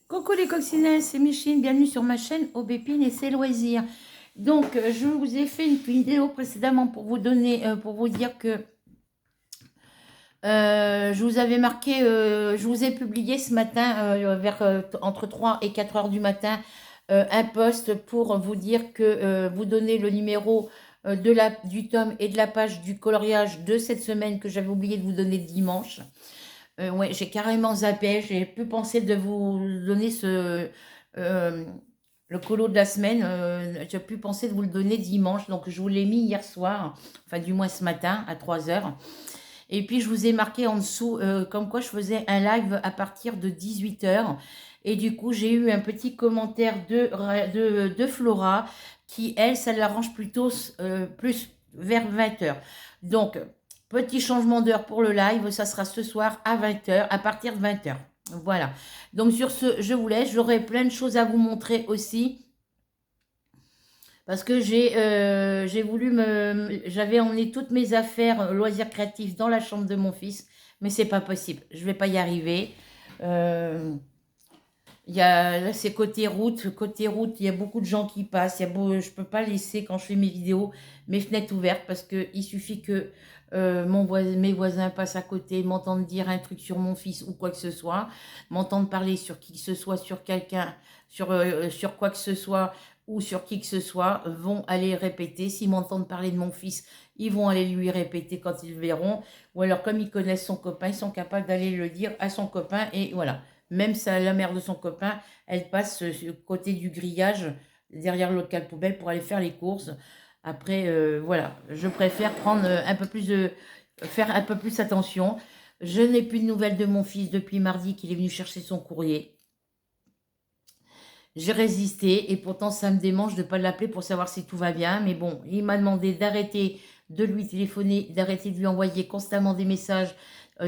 Coucou les coccinelles, c'est Micheline, bienvenue sur ma chaîne Aubépine et ses loisirs. Donc, je vous ai fait une vidéo précédemment pour vous donner, pour vous dire que je vous avais marqué, je vous ai publié ce matin, vers entre 3 et 4 heures du matin, un post pour vous dire que vous donnez le numéro du tome et de la page du coloriage de cette semaine que j'avais oublié de vous donner dimanche. Ouais, j'ai carrément zappé. J'ai plus pensé de vous donner euh, le colo de la semaine. J'ai plus pensé de vous le donner dimanche. Donc, je vous l'ai mis hier soir, enfin, du moins ce matin à 3 heures. Et puis, je vous ai marqué en dessous comme quoi je faisais un live à partir de 18 heures. Et du coup, j'ai eu un petit commentaire de Flora qui, elle, ça l'arrange plutôt plus vers 20 heures. Donc, petit changement d'heure pour le live, ça sera ce soir à 20 heures, à partir de 20 heures. Voilà. Donc, sur ce, je vous laisse. J'aurai plein de choses à vous montrer aussi. Parce que j'ai voulu j'avais emmené toutes mes affaires loisirs créatifs dans la chambre de mon fils, mais c'est pas possible. Je vais pas y arriver. Euh, là, c'est côté route. Côté route, il y a beaucoup de gens qui passent. Je peux pas laisser, quand je fais mes vidéos, mes fenêtres ouvertes parce que il suffit que mes voisins passent à côté, m'entendent dire un truc sur mon fils ou quoi que ce soit, m'entendent parler sur qui que ce soit, sur quelqu'un, sur quoi que ce soit ou sur qui que ce soit, vont aller répéter. S'ils m'entendent parler de mon fils, ils vont aller lui répéter quand ils le verront. Ou alors, comme ils connaissent son copain, ils sont capables d'aller le dire à son copain et voilà. Même ça, la mère de son copain, elle passe côté du grillage, derrière le local poubelle, pour aller faire les courses. Après, voilà, je préfère prendre faire un peu plus attention. Je n'ai plus de nouvelles de mon fils depuis mardi qu'il est venu chercher son courrier. J'ai résisté et pourtant ça me démange de ne pas l'appeler pour savoir si tout va bien. Mais bon, il m'a demandé d'arrêter de lui téléphoner, d'arrêter de lui envoyer constamment des messages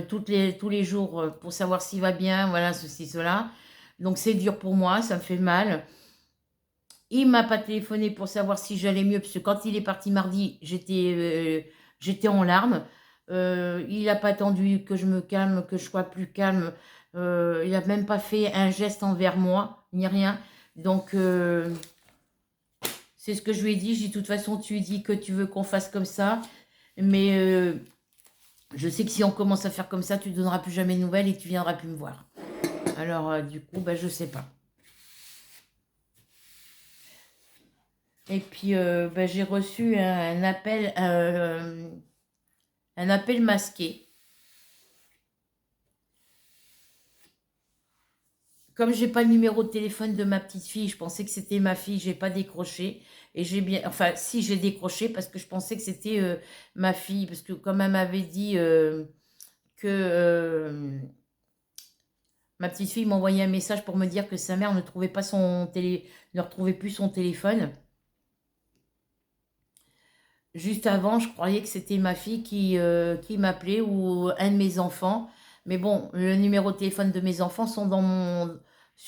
tous les jours pour savoir s'il va bien, voilà, ceci, cela. Donc c'est dur pour moi, ça me fait mal. Il m'a pas téléphoné pour savoir si j'allais mieux, parce que quand il est parti mardi, j'étais en larmes. Il n'a pas attendu que je me calme, que je sois plus calme. Il n'a même pas fait un geste envers moi, ni rien. Donc, c'est ce que je lui ai dit. J'ai dit, de toute façon, tu dis que tu veux qu'on fasse comme ça. Mais je sais que si on commence à faire comme ça, tu ne donneras plus jamais de nouvelles et tu viendras plus me voir. Alors, du coup, bah, je sais pas. Et puis, bah, j'ai reçu un appel masqué. Comme j'ai pas le numéro de téléphone de ma petite fille, je pensais que c'était ma fille, j'ai pas décroché. Et j'ai bien, enfin, si j'ai décroché parce que je pensais que c'était ma fille, parce que comme elle m'avait dit que ma petite fille m'envoyait un message pour me dire que sa mère ne trouvait pas ne retrouvait plus son téléphone. Juste avant, je croyais que c'était ma fille qui m'appelait ou un de mes enfants. Mais bon, le numéro de téléphone de mes enfants sur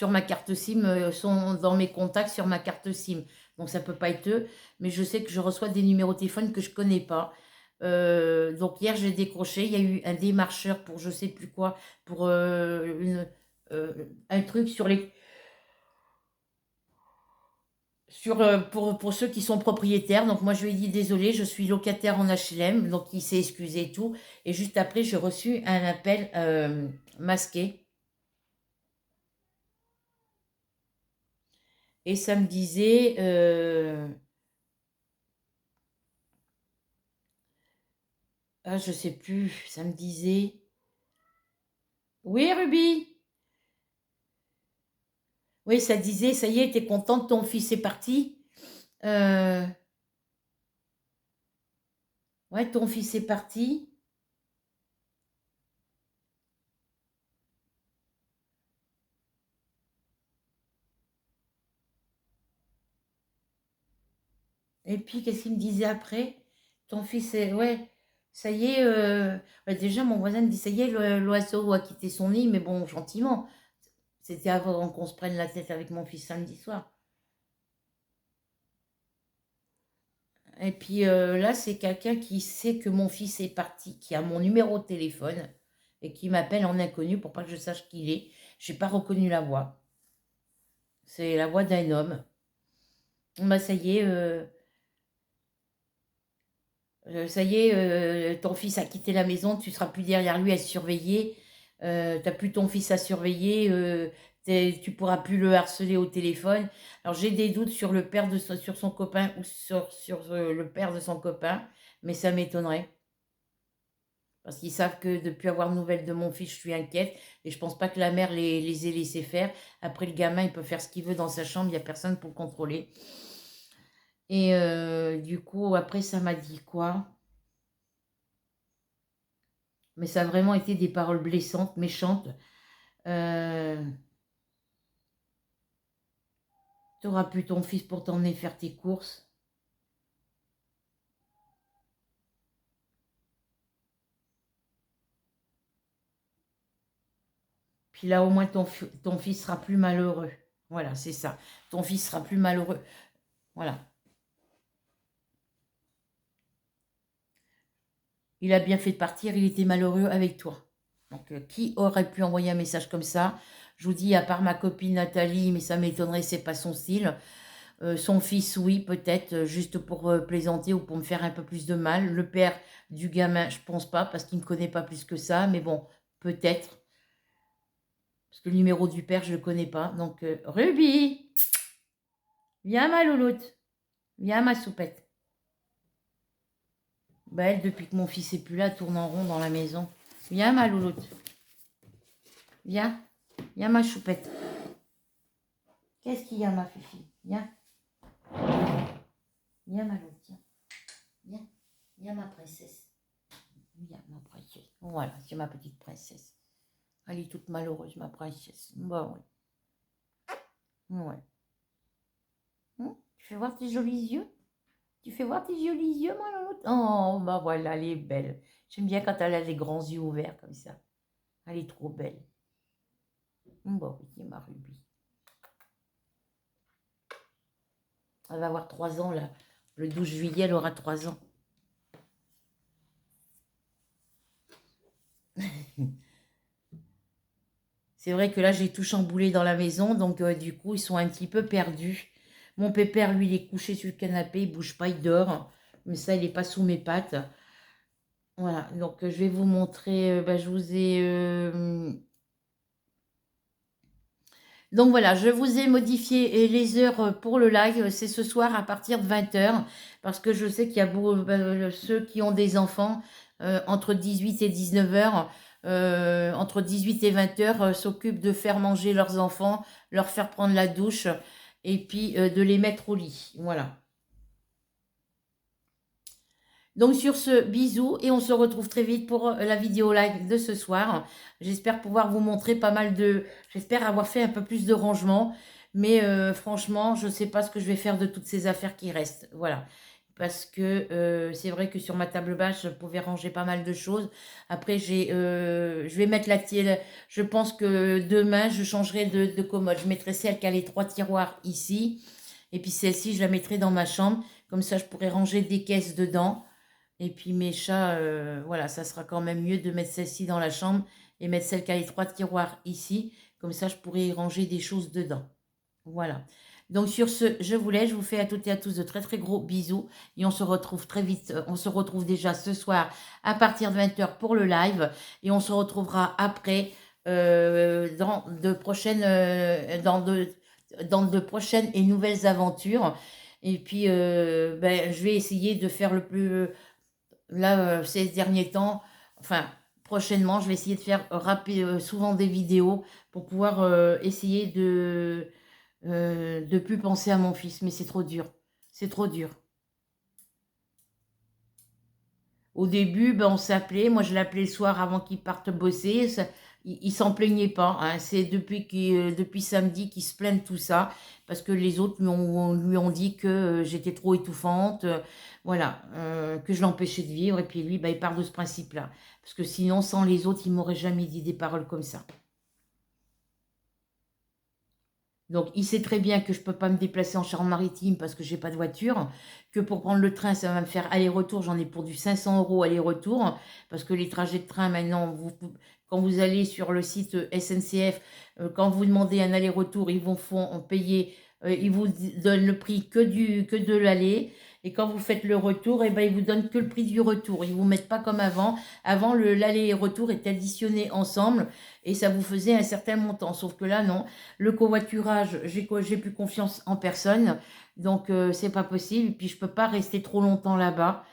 ma carte SIM, sont dans mes contacts sur ma carte SIM. Donc ça peut pas être eux. Mais je sais que je reçois des numéros de téléphone que je connais pas. Donc hier, j'ai décroché. Il y a eu un démarcheur pour je sais plus quoi, pour euh, un truc pour ceux qui sont propriétaires. Donc moi je lui ai dit désolé, je suis locataire en HLM, donc il s'est excusé et tout. Et juste après j'ai reçu un appel masqué et ça me disait ah je sais plus, ça me disait oui Ruby, oui ça disait ça y est t'es contente ton fils est parti. Euh, ouais ton fils est parti. Et puis, qu'est-ce qu'il me disait après? Ton fils est... Ouais, ça y est. Ouais, déjà, mon voisin me dit, ça y est, l'oiseau a quitté son nid, mais bon, gentiment. C'était avant qu'on se prenne la tête avec mon fils samedi soir. Et puis là, c'est quelqu'un qui sait que mon fils est parti, qui a mon numéro de téléphone et qui m'appelle en inconnu pour pas que je sache qui il est. J'ai pas reconnu la voix. C'est la voix d'un homme. Bah ça y est, ton fils a quitté la maison, tu seras plus derrière lui à le surveiller. Tu plus ton fils à surveiller, tu pourras plus le harceler au téléphone. Alors j'ai des doutes sur le père sur son copain ou sur le père de son copain, mais ça m'étonnerait. Parce qu'ils savent que depuis avoir de nouvelles de mon fils, je suis inquiète. Et je pense pas que la mère les ait laissés faire. Après, le gamin, il peut faire ce qu'il veut dans sa chambre, il n'y a personne pour le contrôler. Et du coup, après, ça m'a dit quoi? Mais ça a vraiment été des paroles blessantes, méchantes. Euh, T'auras plus ton fils pour t'emmener faire tes courses. Puis là, au moins, ton fils sera plus malheureux. Voilà, c'est ça. Ton fils sera plus malheureux. Voilà. Il a bien fait de partir, il était malheureux avec toi. Donc, qui aurait pu envoyer un message comme ça? Je vous dis, à part ma copine Nathalie, mais ça m'étonnerait, c'est pas son style. Son fils, oui, peut-être, juste pour plaisanter ou pour me faire un peu plus de mal. Le père du gamin, je pense pas, parce qu'il ne me connaît pas plus que ça. Mais bon, peut-être. Parce que le numéro du père, je ne le connais pas. Donc, Ruby, viens ma louloute. Viens ma soupette. Bah, elle, depuis que mon fils est plus là, tourne en rond dans la maison. Viens ma louloute. Viens. Viens ma choupette. Qu'est-ce qu'il y a ma fifi? Viens. Viens ma louloute. Viens. Viens. Viens ma princesse. Viens ma princesse. Voilà, c'est ma petite princesse. Elle est toute malheureuse, ma princesse. Bah oui. Ouais. Tu fais voir tes jolis yeux? Tu fais voir tes jolis yeux, ma louloute? Oh, bah voilà, elle est belle. J'aime bien quand elle a les grands yeux ouverts comme ça. Elle est trop belle. Bah oui, c'est ma Ruby. Elle va avoir 3 ans, là. Le 12 juillet, elle aura 3 ans. C'est vrai que là, j'ai tout chamboulé dans la maison, donc du coup, ils sont un petit peu perdus. Mon pépère, lui, il est couché sur le canapé, il bouge pas, il dort. Mais ça, il n'est pas sous mes pattes. Voilà, donc je vais vous montrer, je vous ai... Donc voilà, je vous ai modifié les heures pour le live. C'est ce soir à partir de 20 h, parce que je sais qu'il y a ceux qui ont des enfants entre 18 et 19 h, entre 18 et 20 h, s'occupent de faire manger leurs enfants, leur faire prendre la douche et puis de les mettre au lit. Voilà. Donc sur ce, bisous et on se retrouve très vite pour la vidéo live de ce soir. J'espère pouvoir vous montrer pas mal de... J'espère avoir fait un peu plus de rangement. Mais franchement, je ne sais pas ce que je vais faire de toutes ces affaires qui restent. Voilà. Parce que c'est vrai que sur ma table basse, je pouvais ranger pas mal de choses. Après, je vais mettre la tienne. Je pense que demain, je changerai de commode. Je mettrai celle qui a les 3 tiroirs ici. Et puis celle-ci, je la mettrai dans ma chambre. Comme ça, je pourrai ranger des caisses dedans. Et puis mes chats, voilà, ça sera quand même mieux de mettre celle-ci dans la chambre et mettre celle qui a les 3 tiroirs ici. Comme ça, je pourrai y ranger des choses dedans. Voilà. Donc sur ce, je vous laisse. Je vous fais à toutes et à tous de très très gros bisous. Et on se retrouve très vite. On se retrouve déjà ce soir à partir de 20 h pour le live. Et on se retrouvera après dans dans de prochaines et nouvelles aventures. Et puis, je vais essayer de faire le plus... Là, ces derniers temps, enfin, prochainement, je vais essayer de faire souvent des vidéos pour pouvoir essayer de plus penser à mon fils. Mais c'est trop dur. C'est trop dur. Au début, on s'appelait. Moi, je l'appelais le soir avant qu'il parte bosser. Il s'en plaignait pas, hein. C'est depuis samedi qu'il se plaint de tout ça. Parce que les autres lui ont dit que j'étais trop étouffante. Voilà, que je l'empêchais de vivre. Et puis lui, il part de ce principe-là. Parce que sinon, sans les autres, il m'aurait jamais dit des paroles comme ça. Donc, il sait très bien que je ne peux pas me déplacer en Charente-Maritime parce que je n'ai pas de voiture, que pour prendre le train, ça va me faire aller-retour. J'en ai pour du 500 € aller-retour, parce que les trajets de train, maintenant, quand vous allez sur le site SNCF, quand vous demandez un aller-retour, ils vous font payer, ils vous donnent le prix que de l'aller. Et quand vous faites le retour, eh ben, ils vous donnent que le prix du retour. Ils vous mettent pas comme avant. Avant, l'aller et retour est additionné ensemble et ça vous faisait un certain montant. Sauf que là, non. Le covoiturage, j'ai plus confiance en personne. Donc, c'est pas possible. Et puis, je peux pas rester trop longtemps là-bas.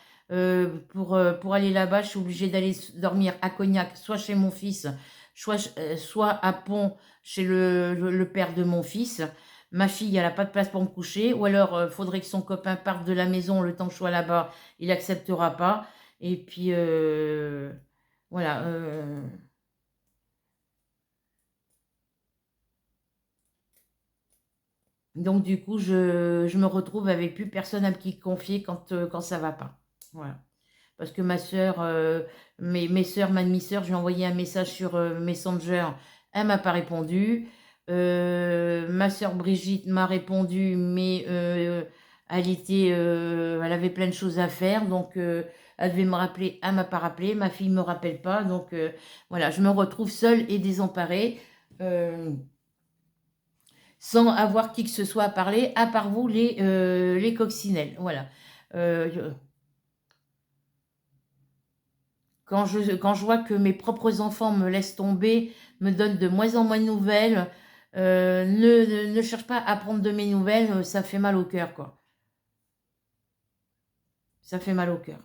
Pour aller là-bas, je suis obligée d'aller dormir à Cognac, soit chez mon fils, soit à Pont, chez le père de mon fils. Ma fille, elle n'a pas de place pour me coucher. Ou alors, il faudrait que son copain parte de la maison le temps que je sois là-bas. Il n'acceptera pas. Et puis, voilà. Donc, du coup, je me retrouve avec plus personne à qui confier quand ça va pas. Voilà. Parce que ma soeur, mes soeurs, ma demi-sœur, je lui ai envoyé un message sur Messenger, elle m'a pas répondu. Ma soeur Brigitte m'a répondu, mais elle avait plein de choses à faire, donc elle devait me rappeler, elle m'a pas rappelé. Ma fille me rappelle pas, donc voilà, je me retrouve seule et désemparée, euh, sans avoir qui que ce soit à parler, à part vous, les coccinelles. Voilà. Euh, quand je vois que mes propres enfants me laissent tomber, me donnent de moins en moins de nouvelles, ne cherche pas à prendre de mes nouvelles, ça fait mal au cœur, quoi. Ça fait mal au cœur.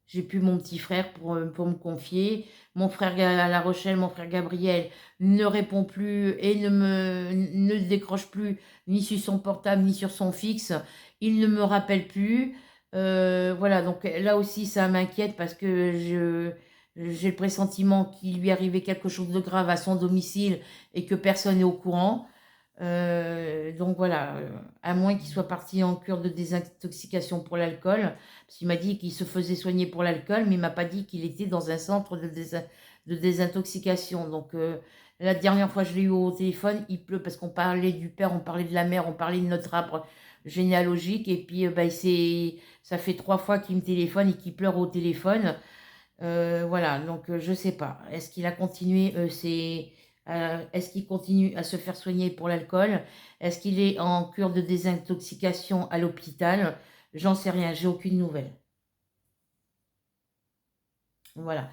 J'ai plus mon petit frère pour me confier. Mon frère à La Rochelle, mon frère Gabriel ne répond plus et ne décroche plus ni sur son portable ni sur son fixe. Il ne me rappelle plus. Voilà, donc là aussi ça m'inquiète parce que j'ai le pressentiment qu'il lui arrivait quelque chose de grave à son domicile et que personne n'est au courant. Donc voilà, à moins qu'il soit parti en cure de désintoxication pour l'alcool, parce qu'il m'a dit qu'il se faisait soigner pour l'alcool, mais il m'a pas dit qu'il était dans un centre de désintoxication. Donc la dernière fois que je l'ai eu au téléphone, il pleut parce qu'on parlait du père, on parlait de la mère, on parlait de notre arbre généalogique, et puis bah, ça fait 3 fois qu'il me téléphone et qu'il pleure au téléphone. Voilà, donc je sais pas. Est-ce qu'il a continué est-ce qu'il continue à se faire soigner pour l'alcool? Est-ce qu'il est en cure de désintoxication à l'hôpital? J'en sais rien, j'ai aucune nouvelle. Voilà.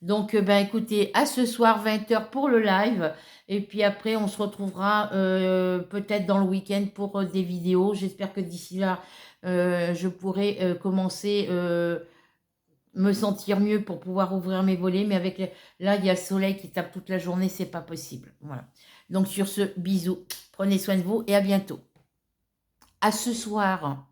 Donc, ben écoutez, à ce soir 20 h pour le live. Et puis après, on se retrouvera peut-être dans le week-end pour des vidéos. J'espère que d'ici là, je pourrai commencer me sentir mieux pour pouvoir ouvrir mes volets. Mais là, il y a le soleil qui tape toute la journée, c'est pas possible. Voilà. Donc sur ce, bisous. Prenez soin de vous et à bientôt. À ce soir.